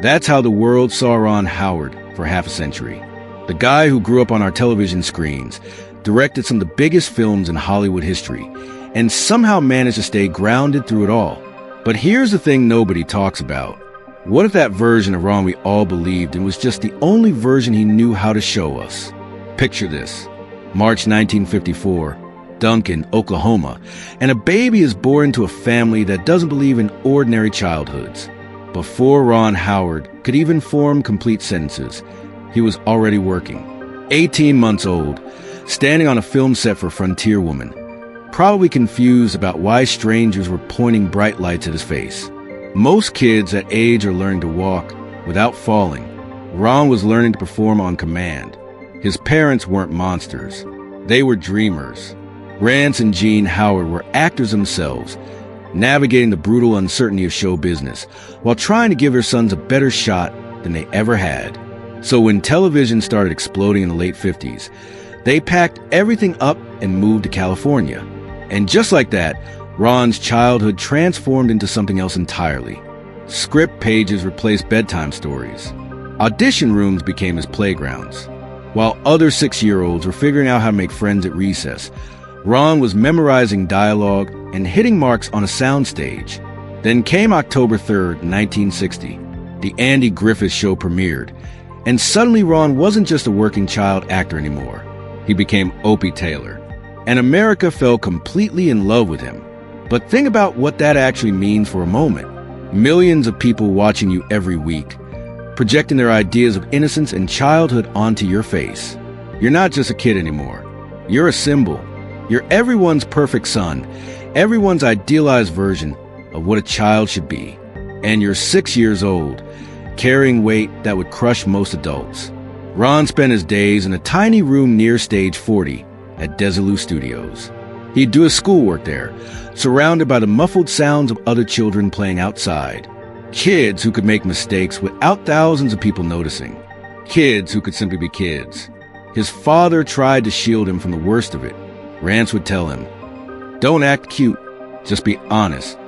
That's how the world saw Ron Howard for half a century. The guy who grew up on our television screens, directed some of the biggest films in Hollywood history, and somehow managed to stay grounded through it all. But here's the thing nobody talks about. What if that version of Ron we all believed in was just the only version he knew how to show us? Picture this. March 1954, Duncan, Oklahoma, and a baby is born into a family that doesn't believe in ordinary childhoods. Before Ron Howard could even form complete sentences, he was already working. 18 months old, standing on a film set for Frontier Woman, probably confused about why strangers were pointing bright lights at his face. Most kids that age are learning to walk without falling. Ron was learning to perform on command. His parents weren't monsters. They were dreamers. Rance and Jean Howard were actors themselves, navigating the brutal uncertainty of show business while trying to give their sons a better shot than they ever had. So when television started exploding in the late 50s, they packed everything up and moved to California. And just like that, Ron's childhood transformed into something else entirely. Script pages replaced bedtime stories. Audition rooms became his playgrounds. While other 6-year-olds were figuring out how to make friends at recess, Ron was memorizing dialogue and hitting marks on a soundstage. Then came October 3rd, 1960. The Andy Griffith Show premiered, and suddenly Ron wasn't just a working child actor anymore. He became Opie Taylor, and America fell completely in love with him. But think about what that actually means for a moment. Millions of people watching you every week, projecting their ideas of innocence and childhood onto your face. You're not just a kid anymore. You're a symbol. You're everyone's perfect son, everyone's idealized version of what a child should be. And you're 6 years old, carrying weight that would crush most adults. Ron spent his days in a tiny room near Stage 40 at Desilu Studios. He'd do his schoolwork there, surrounded by the muffled sounds of other children playing outside. Kids who could make mistakes without thousands of people noticing. Kids who could simply be kids. His father tried to shield him from the worst of it. Rance would tell him, "Don't act cute, just be honest."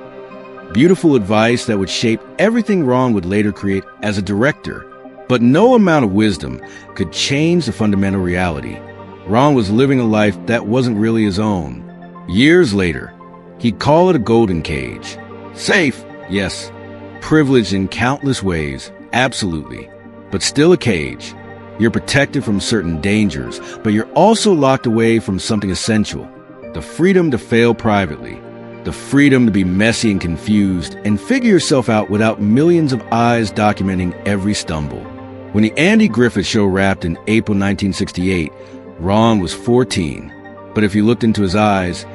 Beautiful advice that would shape everything Ron would later create as a director. But no amount of wisdom could change the fundamental reality. Ron was living a life that wasn't really his own. Years later, he'd call it a golden cage. Safe, yes. Privileged in countless ways, absolutely. But still a cage. You're protected from certain dangers, but you're also locked away from something essential. The freedom to fail privately. The freedom to be messy and confused and figure yourself out without millions of eyes documenting every stumble. When the Andy Griffith Show wrapped in April 1968, Ron was 14. But if you looked into his eyes,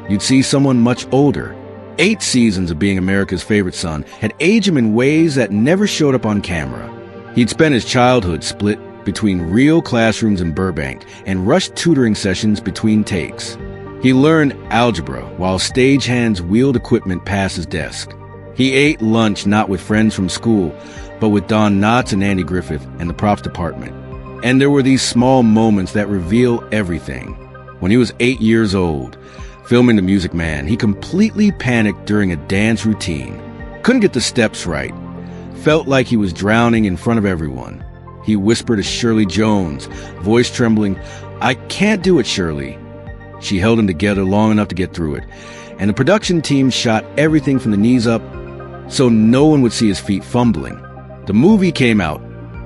you'd see someone much older. 8 seasons of being America's favorite son had aged him in ways that never showed up on camera. He'd spent his childhood split between real classrooms in Burbank and rushed tutoring sessions between takes. He learned algebra while stagehands wheeled equipment past his desk. He ate lunch not with friends from school, but with Don Knotts and Andy Griffith and the props department. And there were these small moments that reveal everything. When he was 8 years old, filming The Music Man, he completely panicked during a dance routine. Couldn't get the steps right. Felt like he was drowning in front of everyone. He whispered to Shirley Jones, voice trembling, "I can't do it, Shirley." She held him together long enough to get through it, and the production team shot everything from the knees up so no one would see his feet fumbling. The movie came out.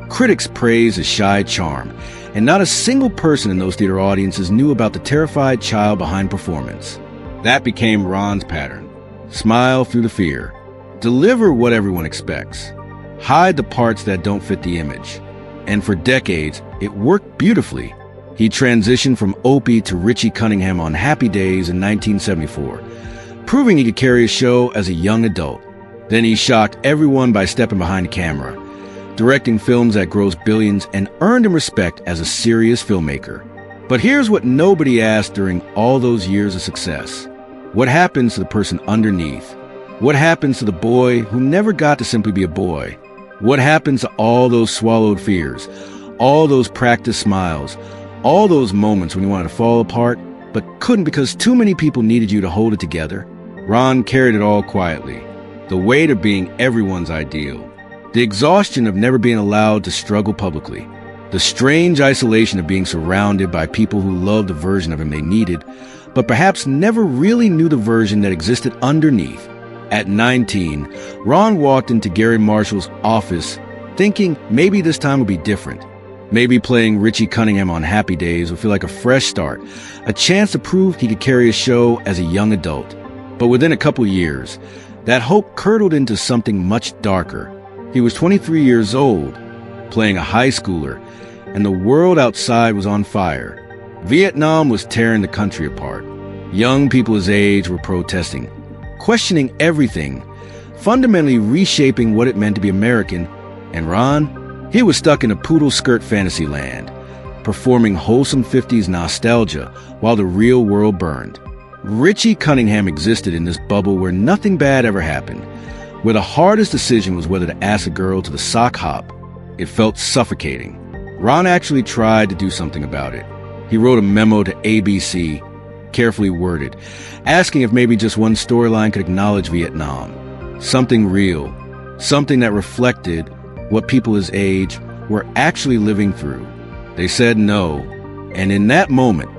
Critics praised his shy charm, and not a single person in those theater audiences knew about the terrified child behind performance. That became Ron's pattern. Smile through the fear. Deliver what everyone expects. Hide the parts that don't fit the image. And for decades, it worked beautifully. He transitioned from Opie to Richie Cunningham on Happy Days in 1974, proving he could carry a show as a young adult. Then he shocked everyone by stepping behind the camera, directing films that grossed billions and earned him respect as a serious filmmaker. But here's what nobody asked during all those years of success. What happens to the person underneath? What happens to the boy who never got to simply be a boy? What happens to all those swallowed fears, all those practiced smiles, all those moments when you wanted to fall apart, but couldn't because too many people needed you to hold it together? Ron carried it all quietly, the weight of being everyone's ideal. The exhaustion of never being allowed to struggle publicly. The strange isolation of being surrounded by people who loved the version of him they needed, but perhaps never really knew the version that existed underneath. At 19, Ron walked into Gary Marshall's office thinking maybe this time would be different. Maybe playing Richie Cunningham on Happy Days would feel like a fresh start, a chance to prove he could carry a show as a young adult. But within a couple years, that hope curdled into something much darker. He was 23 years old, playing a high schooler, and the world outside was on fire. Vietnam was tearing the country apart. Young people his age were protesting, questioning everything, fundamentally reshaping what it meant to be American. And Ron? He was stuck in a poodle skirt fantasy land, performing wholesome 50s nostalgia while the real world burned. Richie Cunningham existed in this bubble where nothing bad ever happened, where the hardest decision was whether to ask a girl to the sock hop. It felt suffocating. Ron actually tried to do something about it. He wrote a memo to ABC, carefully worded, asking if maybe just one storyline could acknowledge Vietnam. Something real, something that reflected what people his age were actually living through. They said no, and in that moment,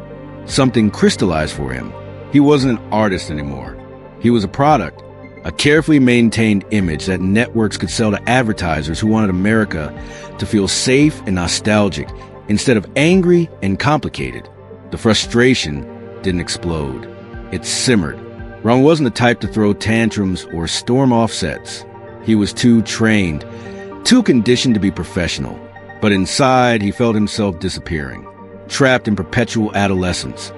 something crystallized for him. He wasn't an artist anymore. He was a product, a carefully maintained image that networks could sell to advertisers who wanted America to feel safe and nostalgic instead of angry and complicated. The frustration didn't explode. It simmered. Ron wasn't the type to throw tantrums or storm off sets. He was too trained, too conditioned to be professional. But inside, he felt himself disappearing, trapped in perpetual adolescence,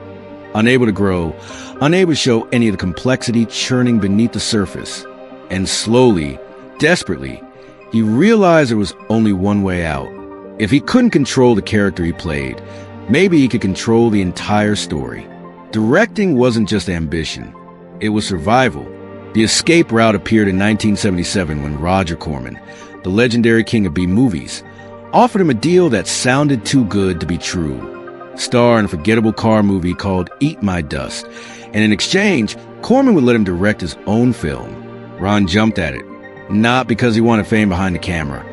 unable to grow, unable to show any of the complexity churning beneath the surface. And slowly, desperately, he realized there was only one way out. If he couldn't control the character he played, maybe he could control the entire story. Directing wasn't just ambition. It was survival. The escape route appeared in 1977 when Roger Corman, the legendary king of B-movies, offered him a deal that sounded too good to be true. Star in a forgettable car movie called Eat My Dust, and in exchange, Corman would let him direct his own film. Ron jumped at it, not because he wanted fame behind the camera,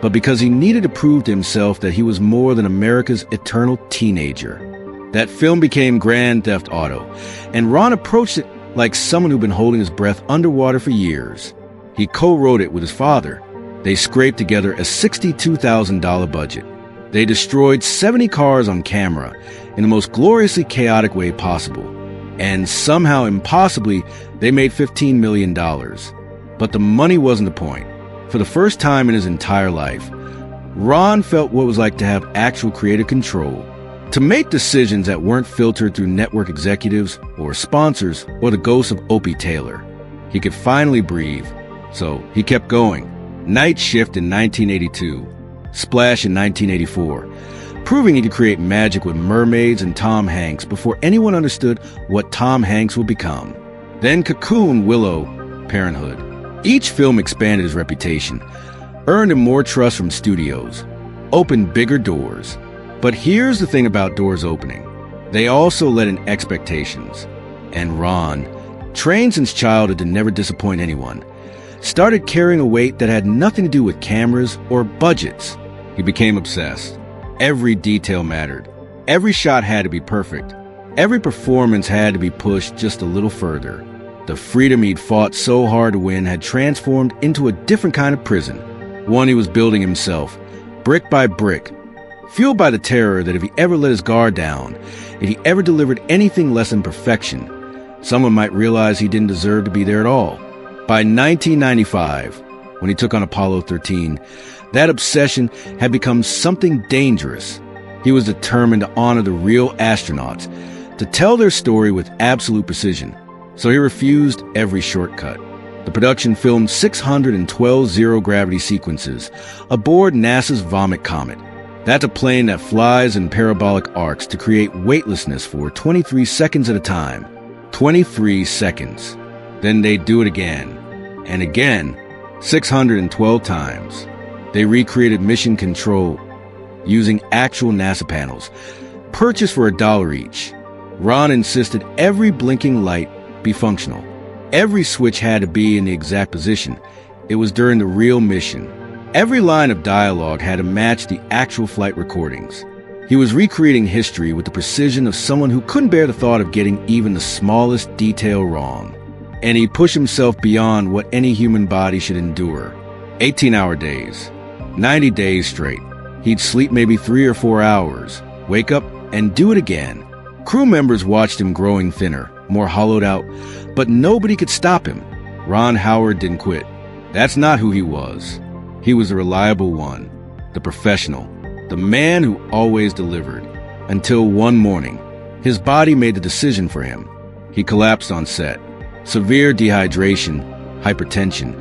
but because he needed to prove to himself that he was more than America's eternal teenager. That film became Grand Theft Auto, and Ron approached it like someone who'd been holding his breath underwater for years. He co-wrote it with his father. They scraped together a $62,000 budget. They destroyed 70 cars on camera in the most gloriously chaotic way possible. And somehow, impossibly, they made $15 million. But the money wasn't the point. For the first time in his entire life, Ron felt what it was like to have actual creative control, to make decisions that weren't filtered through network executives or sponsors or the ghost of Opie Taylor. He could finally breathe, so he kept going. Night Shift in 1982, Splash in 1984, proving he could create magic with mermaids and Tom Hanks before anyone understood what Tom Hanks would become. Then Cocoon, Willow, Parenthood. Each film expanded his reputation, earned him more trust from studios, opened bigger doors. But here's the thing about doors opening. They also let in expectations. And Ron, trained since childhood to never disappoint anyone, started carrying a weight that had nothing to do with cameras or budgets. He became obsessed. Every detail mattered. Every shot had to be perfect. Every performance had to be pushed just a little further. The freedom he'd fought so hard to win had transformed into a different kind of prison, one he was building himself, brick by brick, fueled by the terror that if he ever let his guard down, if he ever delivered anything less than perfection, someone might realize he didn't deserve to be there at all. By 1995, when he took on Apollo 13, that obsession had become something dangerous. He was determined to honor the real astronauts, to tell their story with absolute precision. So he refused every shortcut. The production filmed 612 zero-gravity sequences aboard NASA's Vomit Comet. That's a plane that flies in parabolic arcs to create weightlessness for 23 seconds at a time. 23 seconds. Then they do it again. And again, 612 times. They recreated mission control using actual NASA panels, purchased for $1 each. Ron insisted every blinking light be functional. Every switch had to be in the exact position. It was during the real mission. Every line of dialogue had to match the actual flight recordings. He was recreating history with the precision of someone who couldn't bear the thought of getting even the smallest detail wrong. And he pushed himself beyond what any human body should endure. 18-hour days, 90 days straight. He'd sleep maybe 3 or 4 hours, wake up, and do it again. Crew members watched him growing thinner, more hollowed out, but nobody could stop him. Ron Howard didn't quit. That's not who he was. He was the reliable one, the professional, the man who always delivered. Until one morning, his body made the decision for him. He collapsed on set. Severe dehydration, hypertension,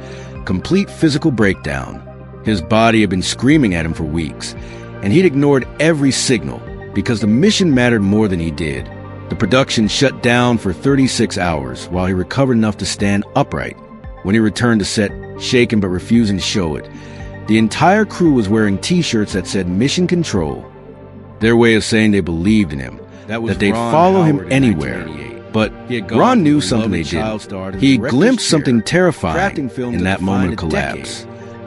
complete physical breakdown. His body had been screaming at him for weeks, and he'd ignored every signal because the mission mattered more than he did. The production shut down for 36 hours while he recovered enough to stand upright. When he returned to set, shaken but refusing to show it, the entire crew was wearing T-shirts that said Mission Control. Their way of saying they believed in him, that they'd follow him anywhere. But Ron knew something they didn't. He glimpsed something terrifying in that moment of collapse.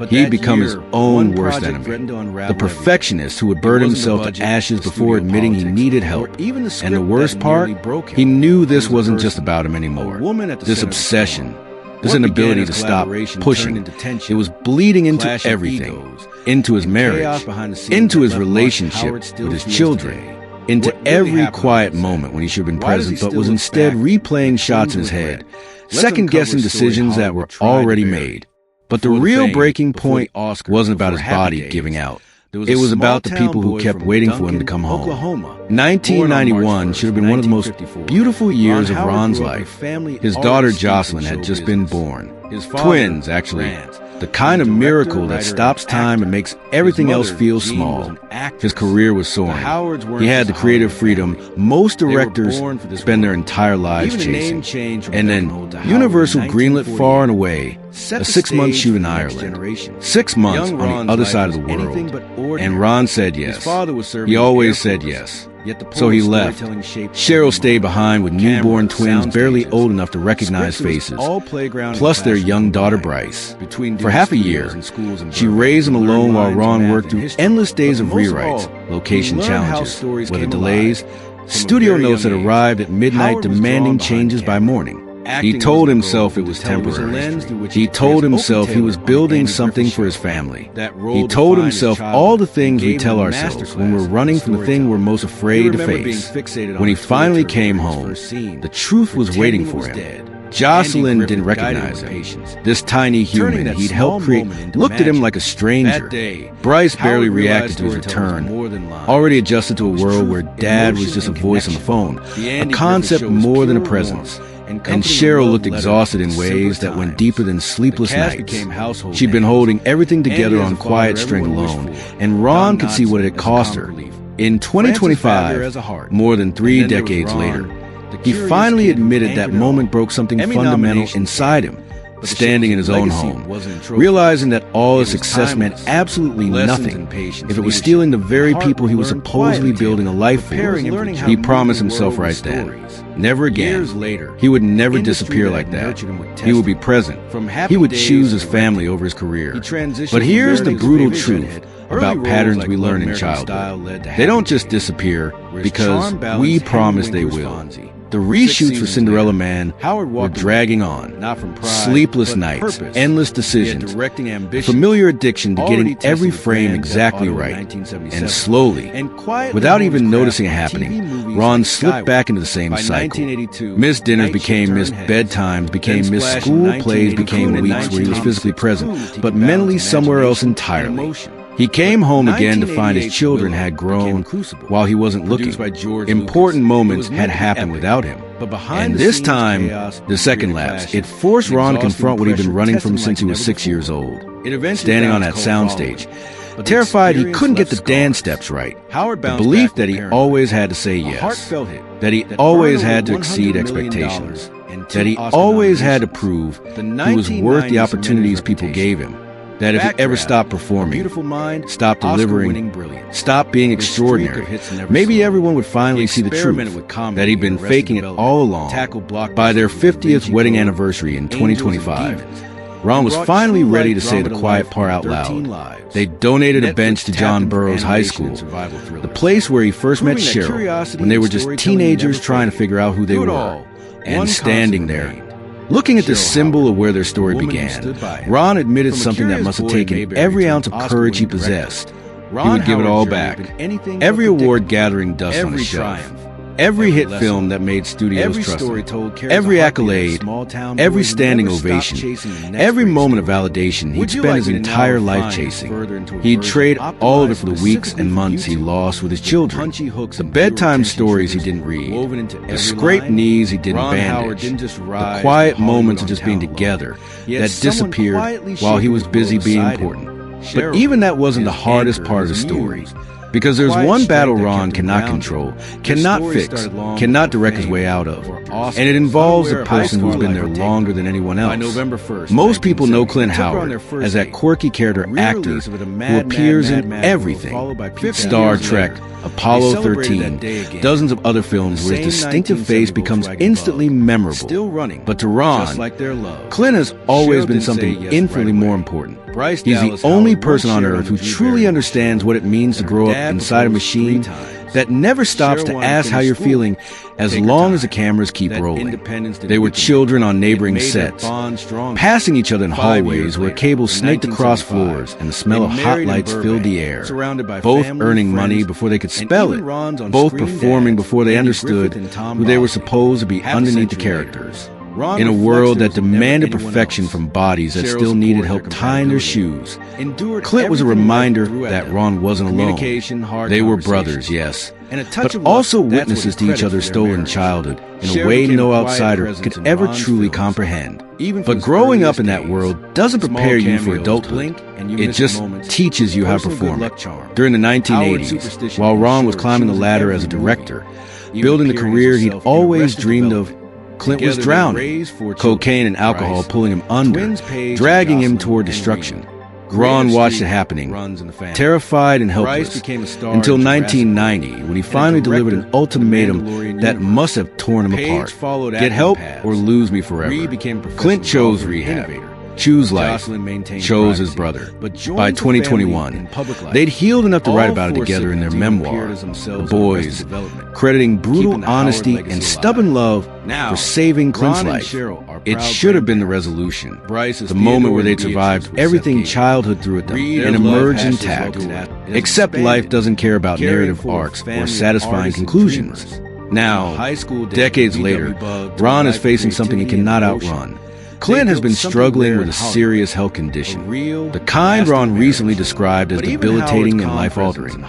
He'd become his own worst enemy, the perfectionist who would burn himself to ashes before admitting he needed help. And the worst part, he knew this wasn't just about him anymore. This obsession, this inability to stop pushing, it was bleeding into everything, into his marriage, into his relationship with his children, into every quiet moment when he should have been present but was instead replaying shots in his head, second-guessing decisions that were already made. But the real breaking point wasn't about his body giving out. It was about the people who kept waiting for him to come home. 1991 should have been one of the most beautiful years of Ron's life. His daughter Jocelyn had just been born. Twins, actually. The kind of miracle that stops time and makes everything else feel small. His career was soaring. He had the creative freedom most directors spend their entire lives chasing. And then Universal greenlit Far and Away, a 6-month shoot in Ireland. 6 months on the other side of the world. And Ron said yes. He always said yes. So he left. Cheryl stayed behind with newborn twins barely old enough to recognize faces, plus their young daughter Bryce. For half a year, she raised them alone while Ron worked through endless days of rewrites, location challenges, weather delays, studio notes that arrived at midnight demanding changes by morning. He told himself it was temporary. He told himself he was building something for his family. He told himself all the things we tell ourselves when we're running from the thing we're most afraid to face. When he finally came home, the truth was waiting for him. Jocelyn didn't recognize him. This tiny human he'd helped create looked at him like a stranger. Bryce barely reacted to his return, already adjusted to a world where Dad was just a voice on the phone, a concept more than a presence. And Cheryl looked exhausted in ways that went deeper than sleepless nights. She'd been holding everything together on quiet string alone, and Ron could see what it had cost her. In 2025, more than 3 decades later, he finally admitted that moment broke something fundamental inside him, standing in his own home, realizing that all his success meant absolutely nothing if it was stealing the very people he was supposedly building a life for. He promised himself right then, never again. He would never disappear like that. He would be present. He would choose his family over his career. But here's the brutal truth about patterns we learn in childhood. They don't just disappear because we promise they will. The reshoots for Cinderella Man were dragging on. Sleepless nights, endless decisions, familiar addiction to getting every frame exactly right. And slowly, without even noticing it happening, Ron slipped back into the same cycle. Missed dinners became missed bedtimes, became missed school plays, became weeks where he was physically present, but mentally somewhere else entirely. He came home again to find his children had grown while he wasn't looking. Important moments had happened without him. And this time, the second lapse, it forced Ron to confront what he'd been running from since he was 6 years old. Standing on that soundstage, terrified he couldn't get the dance steps right. The belief that he always had to say yes, that he always had to exceed expectations, that he always had to prove he was worth the opportunities people gave him. That if he ever stopped performing, stopped delivering, stopped being extraordinary, maybe everyone would finally see the truth, that he'd been faking it all along. By their 50th wedding anniversary in 2025, Ron was finally ready to say the quiet part out loud. They donated a bench to John Burroughs High School, the place where he first met Cheryl when they were just teenagers trying to figure out who they were. And standing there, looking at the symbol of where their story began, Ron admitted something that must have taken every ounce of courage he possessed. He would give it all back. Every award gathering dust on his shelf. Every hit film that made studios trust him. Every accolade, every standing ovation, every moment of validation he'd spent his entire life chasing. He'd trade all of it for the weeks and months he lost with his children, the bedtime stories he didn't read, the scraped knees he didn't bandage, the quiet moments of just being together that disappeared while he was busy being important. But even that wasn't the hardest part of the story. Because there's one battle Ron cannot control, cannot fix, cannot direct his way out of. And it involves a person who's been there longer than anyone else. Most people know Clint Howard as that quirky character actor who appears in everything. Star Trek, Apollo 13, dozens of other films where his distinctive face becomes instantly memorable. But to Ron, Clint has always been something infinitely more important. He's the only person on Earth who truly understands what it means to grow up inside a machine that never stops to ask how you're feeling as long as the cameras keep rolling. They were children on neighboring sets, passing each other in hallways where cables snaked across floors and the smell of hot lights filled the air, both earning money before they could spell it, both performing before they understood who they were supposed to be underneath the characters. In a world that demanded perfection from bodies that still needed help tying their shoes, Clint was a reminder that Ron wasn't alone. They were brothers, yes, but also witnesses to each other's stolen childhood in a way no outsider could ever truly comprehend. But growing up in that world doesn't prepare you for adulthood. It just teaches you how to perform it. During the 1980s, while Ron was climbing the ladder as a director, building the career he'd always dreamed of, Clint was drowning, cocaine and alcohol pulling him under, dragging him toward destruction. Ron watched it happening, terrified and helpless, until 1990, when he finally delivered an ultimatum that must have torn him apart. Get help or lose me forever. Clint chose rehab, choose life, chose his brother. By 2021, they'd healed enough to write about it together in their memoir, The Boys, crediting brutal honesty and stubborn love for saving Clint's life. It should have been the resolution, the moment where they'd survived everything childhood threw at them and emerged intact. Except life doesn't care about narrative arcs or satisfying conclusions. Now, decades later, Ron is facing something he cannot outrun. Clint has been struggling with a serious health condition, the kind Ron recently described as debilitating and life-altering.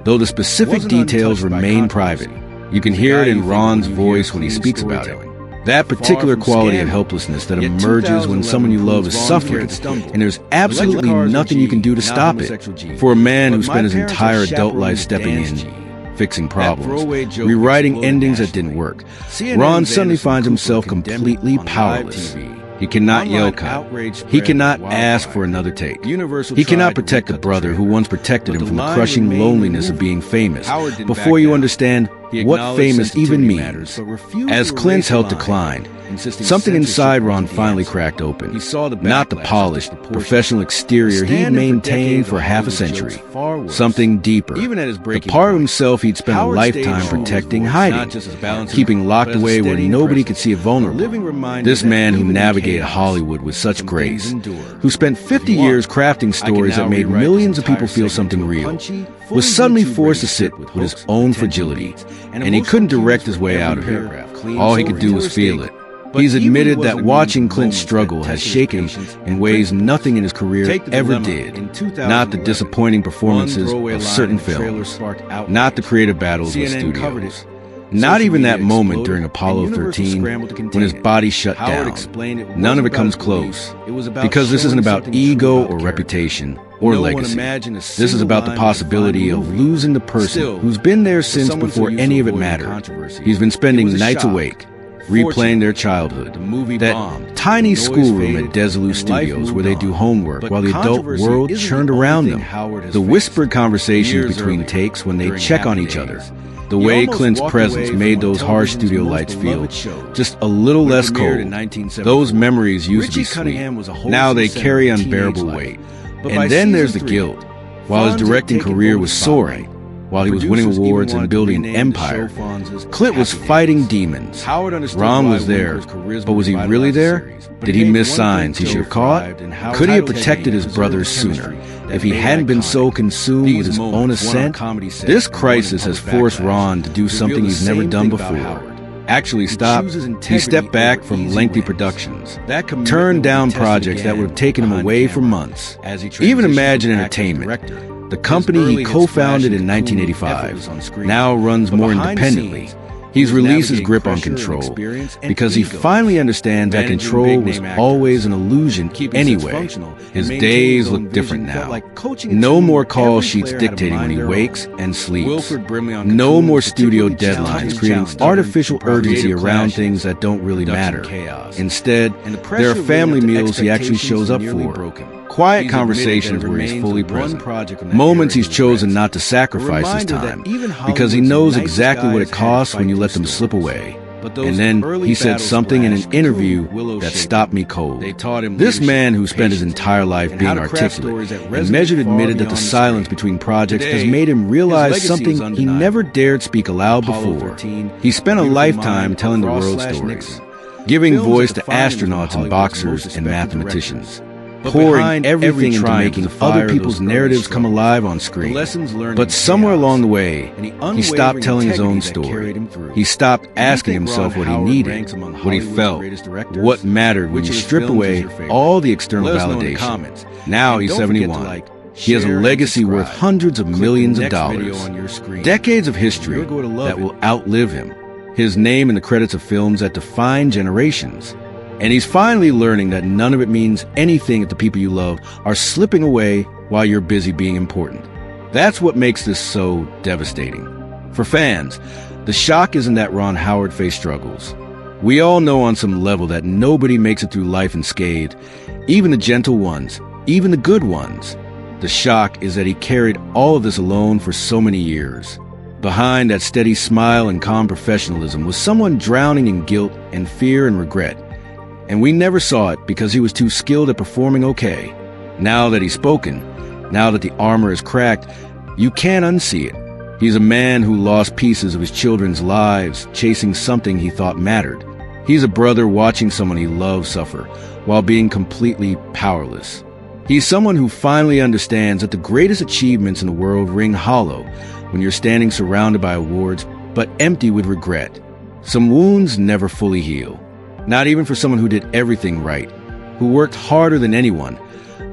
Though the specific details remain private, you can hear it in Ron's voice when he speaks about it. That particular quality of helplessness that emerges when someone you love is suffering, and there's absolutely nothing you can do to stop it. For a man who spent his entire adult life stepping in, fixing problems, rewriting endings that didn't work, Ron suddenly finds himself completely powerless. He cannot yell cut. He cannot ask for another take. He cannot protect a brother who once protected him from the crushing loneliness of being famous before you understand what famous even means. As Clint's health declined, something inside Ron finally cracked open. Not the polished, professional exterior he'd maintained for half a century. Something deeper. The part of himself he'd spent a lifetime protecting, hiding, keeping locked away where nobody could see it vulnerable. This man who navigated Hollywood with such grace, who spent 50 years crafting stories that made millions of people feel something real, was suddenly forced to sit with his own fragility, and he couldn't direct his way out of it. All he could do was feel it. He's admitted that watching Clint struggle has shaken him in ways nothing in his career ever did. Not the disappointing performances of certain films, not the creative battles with studios, not even that moment during Apollo 13 when his body shut down. None of it comes close, because this isn't about ego or reputation or legacy. This is about the possibility of losing the person who's been there since before any of it mattered. He's been spending nights awake, replaying their childhood, that tiny schoolroom at Desilu Studios where they do homework while the adult world churned around them, the whispered conversations between takes when they check on each other, The way Clint's presence made those harsh studio lights feel just a little less cold. Those memories used to be sweet. Now they carry unbearable weight. And then there's the guilt. While his directing career was soaring, while he was winning awards and building an empire, Clint was fighting demons. Ron was there, but was he really there? Did he miss signs he should have caught? Could he have protected his brothers sooner if he hadn't been so consumed with his own ascent? This crisis has forced Ron to do something he's never done before. Actually stopped. He stepped back from lengthy productions, turned down projects that would have taken him away for months. Even Imagine Entertainment, the company he co-founded in 1985, now runs more independently. He's released his grip on control because he finally understands that control was always an illusion anyway. His days look different now. No more call sheets dictating when he wakes and sleeps. No more studio deadlines creating artificial urgency around things that don't really matter. Instead, there are family meals he actually shows up for. Quiet conversations where he's fully present. Moments he's chosen not to sacrifice his time because he knows exactly what it costs when you let them slip away. And then he said something in an interview that stopped me cold. This man who spent his entire life being articulate and measured admitted that the silence between projects has made him realize something he never dared speak aloud before. He spent a lifetime telling the world stories, giving voice to astronauts and boxers and mathematicians, pouring everything into making other people's narratives come alive on screen. But somewhere along the way, he stopped telling his own story. He stopped asking himself what he needed, what he felt, what mattered when you strip away all the external validation. Now he's 71. He has a legacy worth hundreds of millions of dollars, decades of history that will outlive him, his name in the credits of films that define generations. And he's finally learning that none of it means anything if the people you love are slipping away while you're busy being important. That's what makes this so devastating. For fans, the shock isn't that Ron Howard faced struggles. We all know on some level that nobody makes it through life unscathed, even the gentle ones, even the good ones. The shock is that he carried all of this alone for so many years. Behind that steady smile and calm professionalism was someone drowning in guilt and fear and regret. And we never saw it because he was too skilled at performing okay. Now that he's spoken, now that the armor is cracked, you can't unsee it. He's a man who lost pieces of his children's lives chasing something he thought mattered. He's a brother watching someone he loves suffer while being completely powerless. He's someone who finally understands that the greatest achievements in the world ring hollow when you're standing surrounded by awards but empty with regret. Some wounds never fully heal. Not even for someone who did everything right, who worked harder than anyone,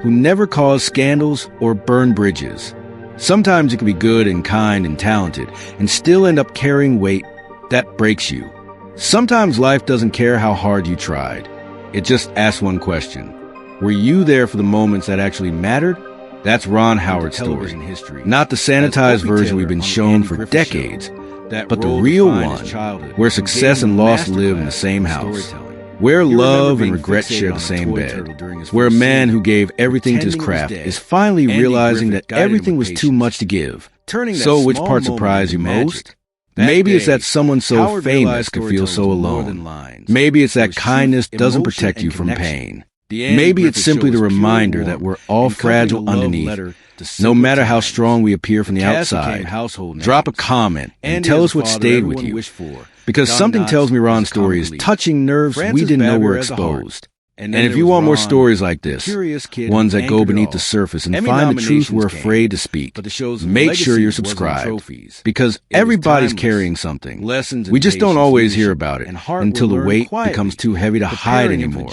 who never caused scandals or burned bridges. Sometimes you can be good and kind and talented and still end up carrying weight that breaks you. Sometimes life doesn't care how hard you tried. It just asks one question. Were you there for the moments that actually mattered? That's Ron Howard's story. Not the sanitized version we've been shown for decades, but the real one, where success and loss live in the same house, where love and regret share the same bed, where a man who gave everything to his craft is finally realizing that everything was too much to give. So which part surprised you most? Maybe it's that someone so famous could feel so alone. Maybe it's that kindness doesn't protect you from pain. Maybe it's simply the reminder that we're all fragile underneath. No matter how strong we appear from the outside, drop a comment and tell us what stayed with you. Because something tells me Ron's story is touching nerves we didn't know were exposed. And if you want more stories like this, ones that go beneath the surface and find the truth we're afraid to speak, make sure you're subscribed. Because everybody's carrying something. We just don't always hear about it until the weight becomes too heavy to hide anymore.